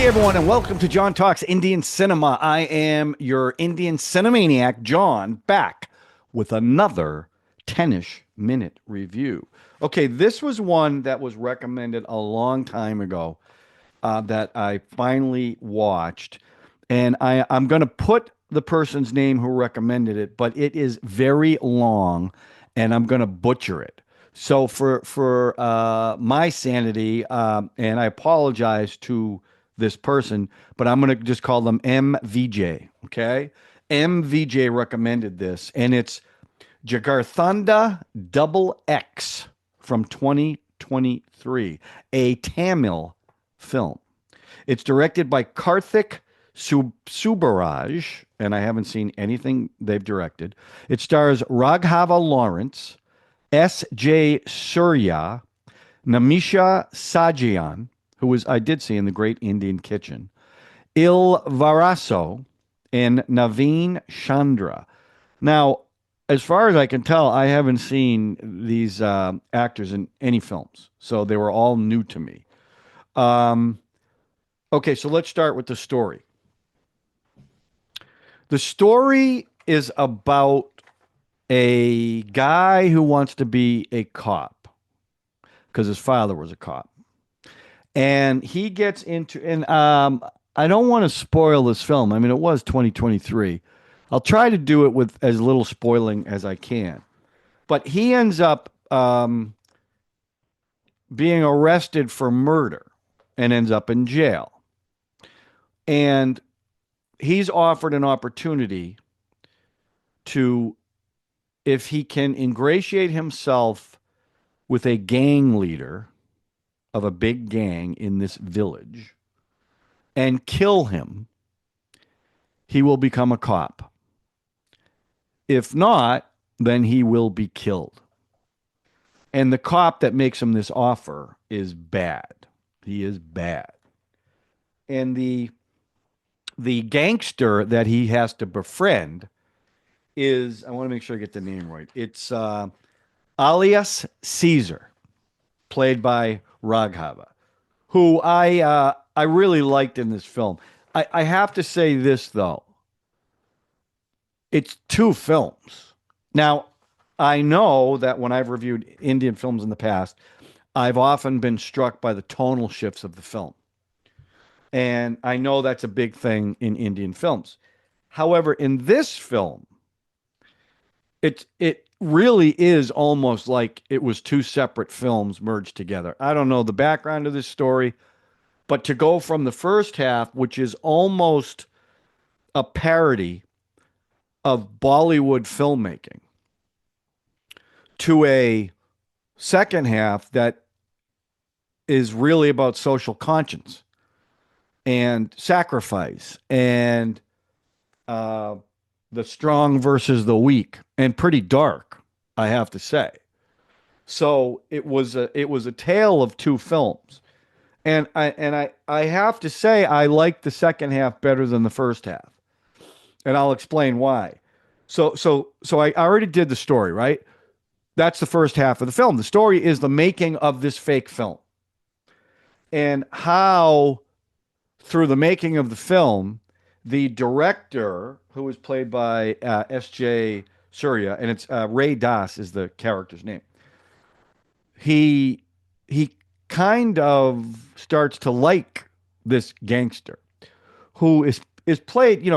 Hey everyone, and welcome to John Talks Indian Cinema. I am your Indian Cinemaniac, John, back with another 10ish-minute review. Okay, this was one that was recommended a long time ago that I finally watched, and I'm going to put the person's name who recommended it, but it is very long, and I'm going to butcher it. So for my sanity, and I apologize to this person, but I'm going to just call them MVJ. Okay, MVJ recommended this, and it's Jigarthanda Double X from 2023, a Tamil film. It's directed by Karthik Subbaraj, and I haven't seen anything they've directed. It stars Raghava Lawrence, S.J. Suryah, Nimishia Sajayan, who was I did see in The Great Indian Kitchen, Il Varaso, and Naveen Chandra. Now, as far as I can tell, I haven't seen these actors in any films, so they were all new to me. Okay, so let's start with the story. The story is about a guy who wants to be a cop because his father was a cop. And he gets into, and I don't want to spoil this film. I mean, it was 2023. I'll try to do it with as little spoiling as I can. But he ends up being arrested for murder and ends up in jail. And he's offered an opportunity to, if he can ingratiate himself with a gang leader of a big gang in this village and kill him, he will become a cop. If not, then he will be killed. And the cop that makes him this offer is bad. He is bad. And the gangster that he has to befriend is, I want to make sure I get the name right. It's alias Caesar, played by Raghava, who I really liked in this film. I have to say this though. It's two films. Now, I know that when I've reviewed Indian films in the past, I've often been struck by the tonal shifts of the film. And I know that's a big thing in Indian films. However, in this film, it really is almost like it was two separate films merged together. I don't know the background of this story, but to go from the first half, which is almost a parody of Bollywood filmmaking, to a second half that is really about social conscience and sacrifice and the strong versus the weak, and pretty dark, I have to say. So it was a tale of two films. And I have to say I like the second half better than the first half. And I'll explain why. So I already did the story, right? That's the first half of the film. The story is the making of this fake film. And how through the making of the film, the director, who was played by S.J. Suryah, and it's Ray Das is the character's name. He kind of starts to like this gangster, who is played.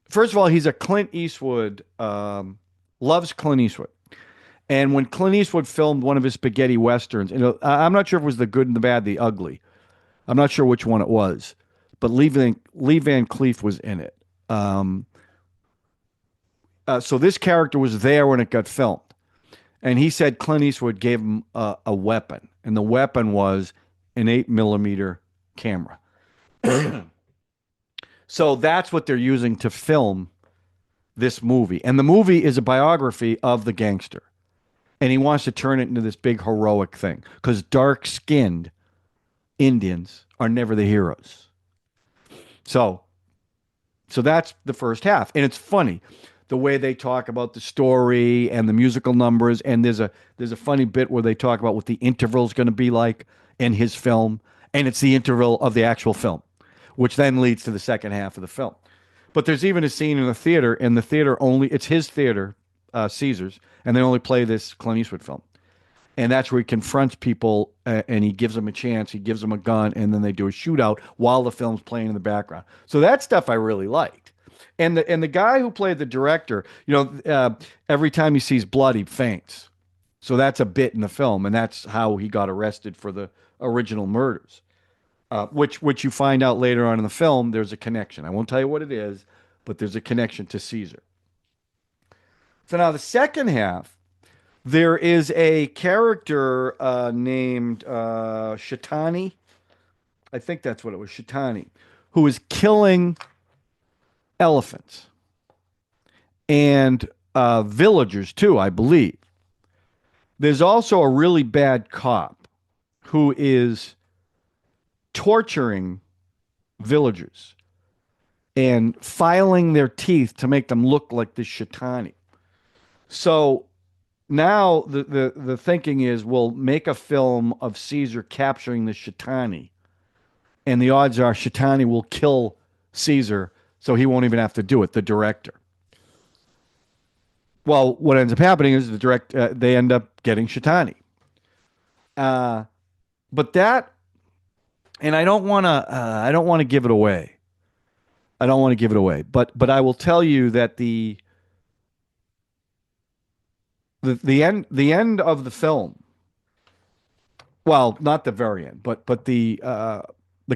First of all, he's a Clint Eastwood, loves Clint Eastwood, and when Clint Eastwood filmed one of his spaghetti westerns, I'm not sure if it was The Good and the Bad, the Ugly. I'm not sure which one it was, but Lee Van Cleef was in it. So this character was there when it got filmed. And he said Clint Eastwood gave him a weapon, and the weapon was an 8mm camera. So that's what they're using to film this movie. And the movie is a biography of the gangster. And he wants to turn it into this big heroic thing because dark-skinned Indians are never the heroes. So that's the first half. And it's funny the way they talk about the story and the musical numbers. And there's a funny bit where they talk about what the interval is going to be like in his film. and it's the interval of the actual film, which then leads to the second half of the film. But there's even a scene in the theater, and the theater only, it's his theater, Caesar's, and they only play this Clint Eastwood film. And that's where he confronts people, and he gives them a chance. He gives them a gun, and then they do a shootout while the film's playing in the background. So that stuff I really liked. And the guy who played the director, every time he sees blood, he faints. So that's a bit in the film, and that's how he got arrested for the original murders. Which you find out later on in the film. There's a connection. I won't tell you what it is, but there's a connection to Caesar. So now the second half, there is a character named Shatani. I think that's what it was, Shatani, who is killing elephants and villagers too, I believe. There's also a really bad cop who is torturing villagers and filing their teeth to make them look like this Shatani. So now the thinking is, we'll make a film of Caesar capturing the Shatani, and the odds are Shatani will kill Caesar, so he won't even have to do it, the director. Well, what ends up happening is they end up getting Shatani. But that, and I don't want to give it away. I don't want to give it away, but I will tell you that the end of the film, well, not the very end, but the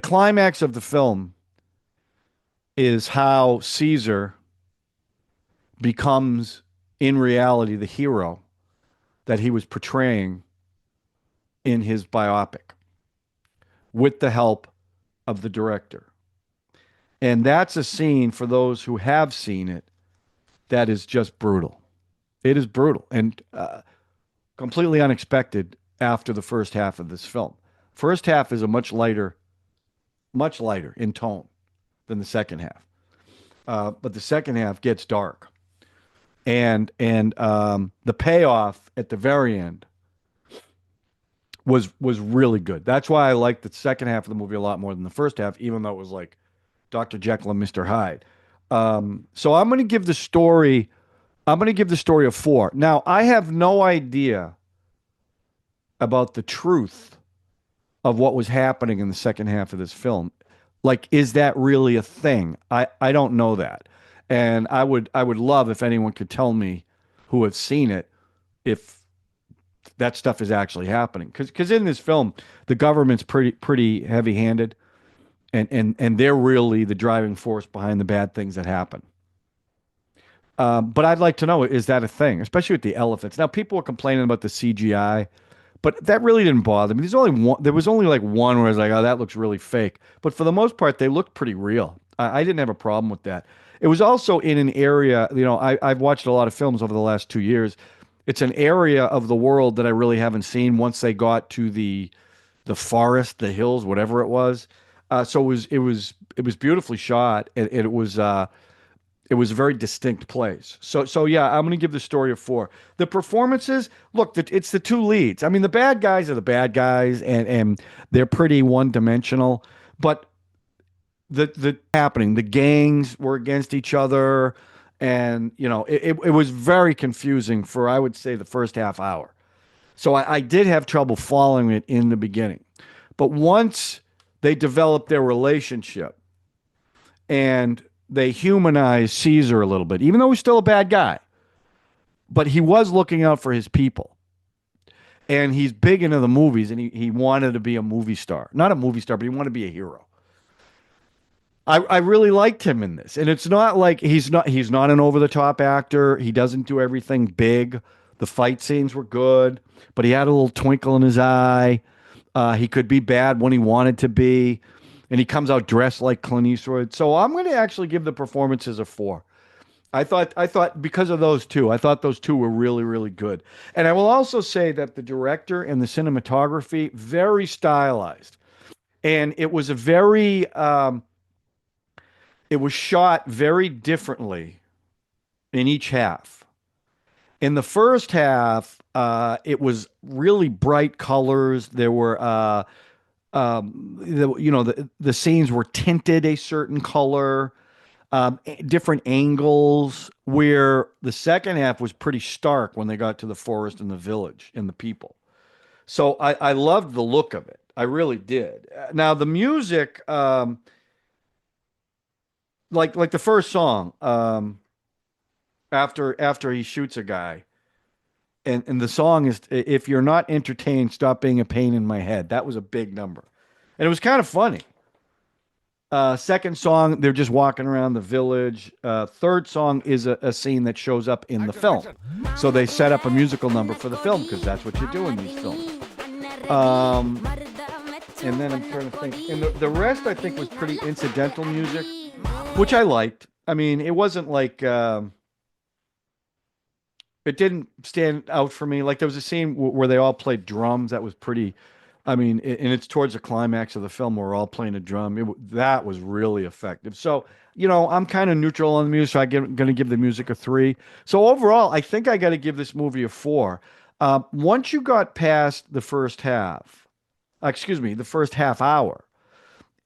climax of the film is how Caesar becomes in reality the hero that he was portraying in his biopic with the help of the director. And that's a scene, for those who have seen it, that is just brutal. It is brutal and completely unexpected after the first half of this film. First half is a much lighter in tone than the second half. But the second half gets dark. And the payoff at the very end was really good. That's why I liked the second half of the movie a lot more than the first half, even though it was like Dr. Jekyll and Mr. Hyde. So I'm going to give the story a 4. Now, I have no idea about the truth of what was happening in the second half of this film. Like, is that really a thing? I don't know that. And I would love if anyone could tell me, who have seen it, if that stuff is actually happening. Because in this film, the government's pretty heavy-handed, and they're really the driving force behind the bad things that happen. But I'd like to know, is that a thing, especially with the elephants? Now, people were complaining about the CGI, but that really didn't bother me. There was only like one where I was like, oh, that looks really fake. But for the most part, they looked pretty real. I didn't have a problem with that. It was also in an area, I've watched a lot of films over the last 2 years. It's an area of the world that I really haven't seen once they got to the forest, the hills, whatever it was. So it was beautifully shot, and it was a very distinct place. So yeah, I'm going to give the story a 4. The performances, look, it's the two leads. I mean, the bad guys are the bad guys, and they're pretty one-dimensional. But the gangs were against each other, and it was very confusing for, I would say, the first half hour. So I did have trouble following it in the beginning. But once they developed their relationship and they humanized Caesar a little bit, even though he's still a bad guy, but he was looking out for his people. And he's big into the movies, and he wanted to be a movie star. Not a movie star, but he wanted to be a hero. I really liked him in this. And it's not like he's not an over-the-top actor. He doesn't do everything big. The fight scenes were good, but he had a little twinkle in his eye. He could be bad when he wanted to be. And he comes out dressed like Clint Eastwood. So I'm going to actually give the performances a 4. I thought because of those two, I thought those two were really, really good. And I will also say that the director and the cinematography, very stylized. And it was it was shot very differently in each half. In the first half, it was really bright colors. There were The scenes were tinted a certain color, different angles, where the second half was pretty stark when they got to the forest and the village and the people. So I loved the look of it. I really did. Now the music, like the first song, after he shoots a guy, and the song is, "If you're not entertained, stop being a pain in my head." That was a big number, and it was kind of funny. Second song, they're just walking around the village. Third song is a scene that shows up in the film. So they set up a musical number for the film because that's what you do in these films. And then I'm trying to think. And the rest, I think, was pretty incidental music, which I liked. I mean, it wasn't like, it didn't stand out for me. Like there was a scene where they all played drums. That was pretty, I mean, and it's towards the climax of the film where we're all playing a drum. That was really effective. So, I'm kind of neutral on the music. So I'm going to give the music a 3. So overall, I think I got to give this movie a 4. Once you got past the first half, the first half hour,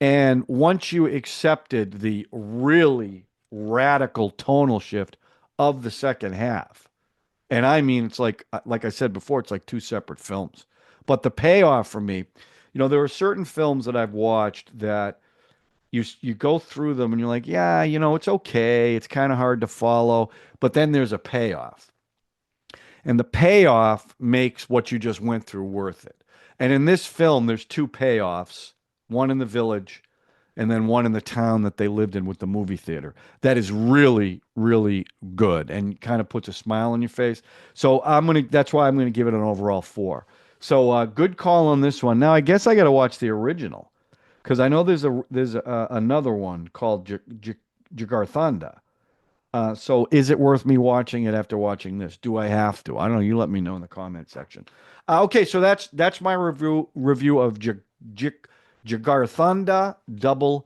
and once you accepted the really radical tonal shift of the second half, and I mean, it's like I said before, it's like 2 separate films. But the payoff for me, there are certain films that I've watched that you go through them and you're like, yeah, it's okay. It's kind of hard to follow. But then there's a payoff. And the payoff makes what you just went through worth it. And in this film, there's 2 payoffs, one in the village and then one in the town that they lived in with the movie theater. That is really, really good and kind of puts a smile on your face. So that's why I'm gonna give it an overall 4. So good call on this one. Now I guess I got to watch the original because I know there's another one called Jigarthanda. So is it worth me watching it after watching this? Do I have to? I don't know. You let me know in the comment section. Okay, so that's my review of Jigarthanda Double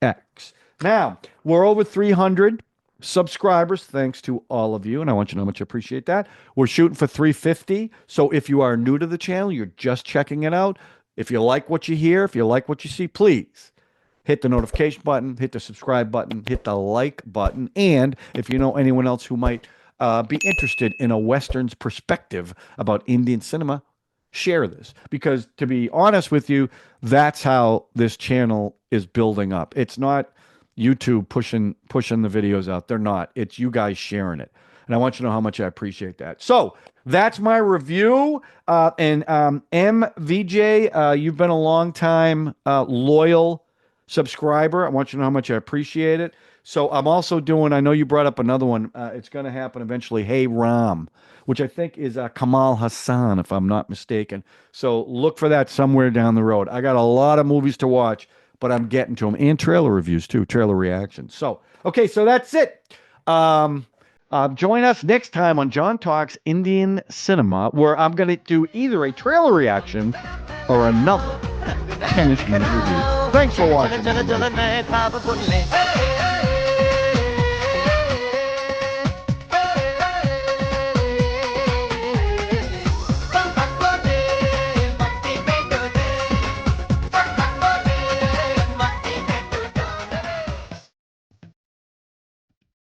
X. Now, we're over 300 subscribers, thanks to all of you, and I want you to know how much I appreciate that. We're shooting for 350, so if you are new to the channel, you're just checking it out, if you like what you hear, if you like what you see, please hit the notification button, hit the subscribe button, hit the like button, and if you know anyone else who might be interested in a Western's perspective about Indian cinema, share this, because to be honest with you, that's how this channel is building up. It's not YouTube pushing the videos out. They're not. It's you guys sharing it. And I want you to know how much I appreciate that. So that's my review. And MVJ, you've been a long time loyal subscriber. I want you to know how much I appreciate it. So I'm also doing, I know you brought up another one. It's going to happen eventually. Hey Ram, which I think is Kamal Hassan, if I'm not mistaken. So look for that somewhere down the road. I got a lot of movies to watch, but I'm getting to them, and trailer reviews too, trailer reactions. So, okay, so that's it. Join us next time on John Talks Indian Cinema, where I'm going to do either a trailer reaction or another 10ish-Minute review. Thanks for watching.